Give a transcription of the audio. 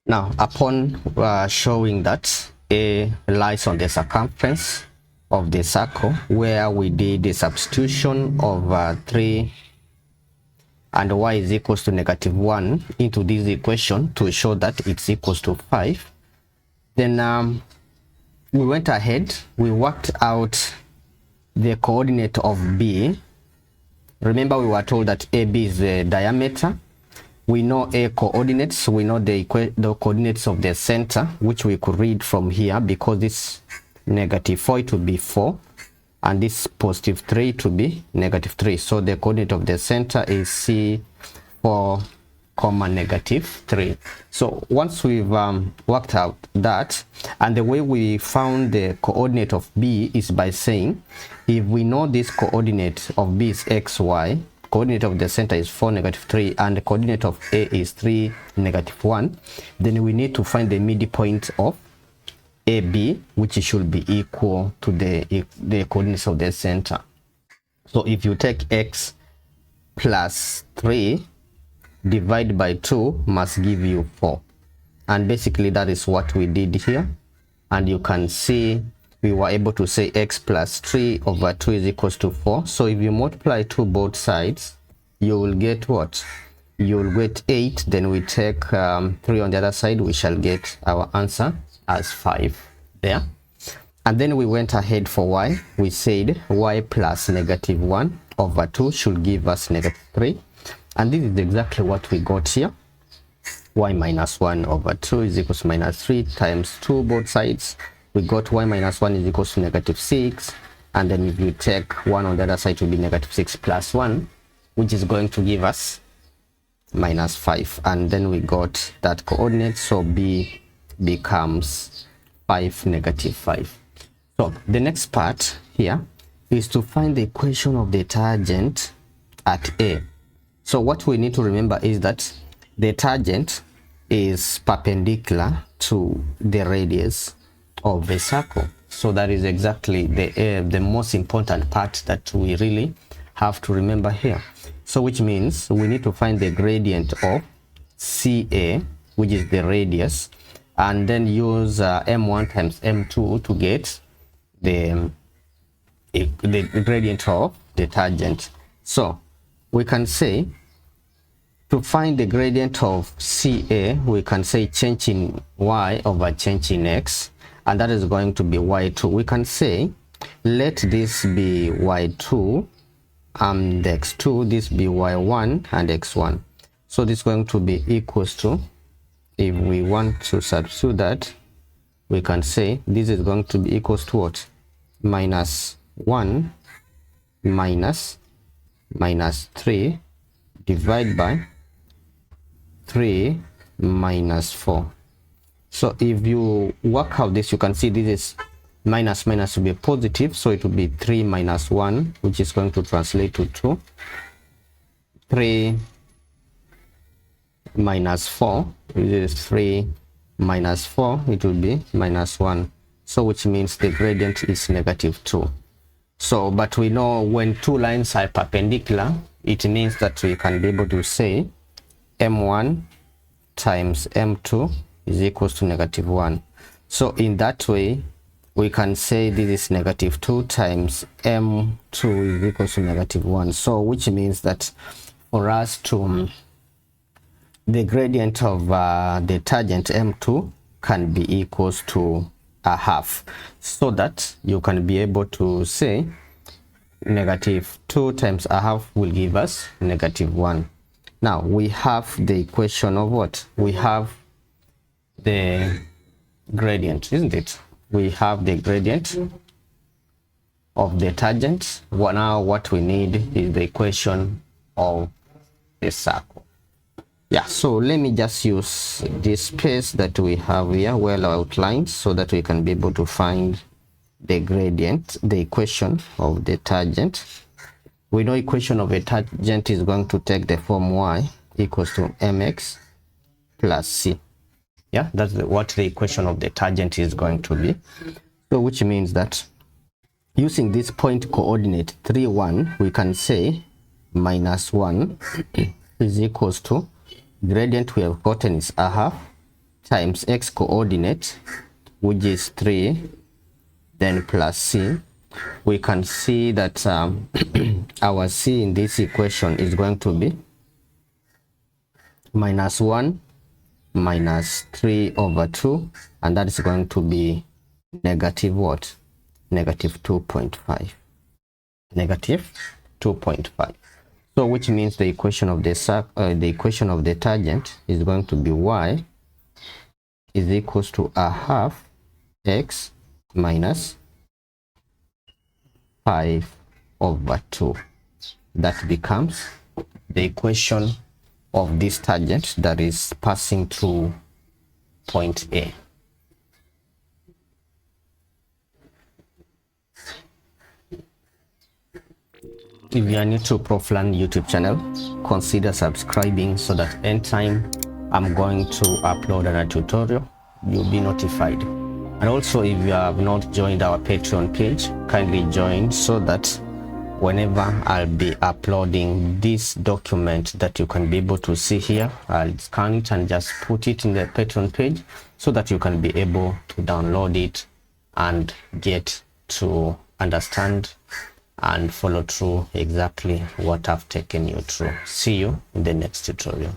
Now, upon showing that A lies on the circumference of the circle, where we did the substitution of 3 and y is equals to -1 into this equation to show that it's equals to 5, then we went ahead, we worked out the coordinate of B. Remember, we were told that AB is the diameter. We know A coordinates, we know the coordinates of the center, which we could read from here, because this -4 it will be 4 and this +3 to be -3. So the coordinate of the center is C4, -3. So once we've worked out that, and the way we found the coordinate of B is by saying, if we know this coordinate of B is xy, coordinate of the center is 4, -3, and the coordinate of A is 3, -1, then we need to find the midpoint of AB, which should be equal to the coordinates of the center. So if you take x plus 3 divide by 2 must give you 4, and basically that is what we did here. And you can see we were able to say x plus 3 over 2 is equals to 4. So if you multiply 2 both sides, you will get what? You will get 8. Then we take 3 on the other side, we shall get our answer as 5 there. And then we went ahead for y. We said y plus -1 over 2 should give us -3. And this is exactly what we got here. Y minus 1 over 2 is equals to -3 times 2 both sides. We got y minus 1 is equals to -6. And then if you take 1 on the other side, it will be -6 plus 1, which is going to give us -5. And then we got that coordinate. So B becomes 5, -5. So the next part here is to find the equation of the tangent at A. So what we need to remember is that the tangent is perpendicular to the radius of the circle. So that is exactly the most important part that we really have to remember here. So which means we need to find the gradient of CA, which is the radius, and then use M1 times M2 to get the gradient of the tangent. So we can say, to find the gradient of CA, we can say change in y over change in x, and that is going to be y2. We can say let this be y2 and x2, this be y1 and x1. So this is going to be equals to, if we want to substitute that, we can say this is going to be equals to what? -1 minus -3 divided by 3 minus 4. So if you work out this, you can see this is minus will be positive, so it will be 3 minus 1, which is going to translate to 2. 3 minus 4, which is 3 minus 4, it will be -1. So which means the gradient is -2. So, but we know when two lines are perpendicular, it means that we can be able to say M1 times M2 is equals to -1. So in that way, we can say this is -2 times M2 is equals to -1. So which means that for us to, the gradient of the tangent M2 can be equals to 1/2. So that you can be able to say -2 times 1/2 will give us -1. Now we have the equation of what? We have the gradient, isn't it? We have the gradient of the tangent. Well, now what we need is the equation of the circle. Yeah, so let me just use this space that we have here well outlined so that we can be able to find the gradient, the equation of the tangent. We know equation of a tangent is going to take the form y equals to mx plus c. Yeah, that's what the equation of the tangent is going to be. So which means that using this point coordinate 3, 1, we can say -1 is equals to, gradient we have gotten is 1/2 times x coordinate, which is 3, then plus c, we can see that our c in this equation is going to be minus 1 minus 3 over 2, and that is going to be negative what? Negative 2.5. Negative 2.5. So which means the equation of the tangent is going to be y is equals to a half x minus 5 over 2. That becomes the equation of this tangent that is passing through point A. If you are new to Proflan YouTube channel, consider subscribing so that anytime I'm going to upload a tutorial, you'll be notified. And also, if you have not joined our Patreon page, kindly join so that whenever I'll be uploading this document that you can be able to see here, I'll scan it and just put it in the Patreon page so that you can be able to download it and get to understand and follow through exactly what I've taken you through. See you in the next tutorial.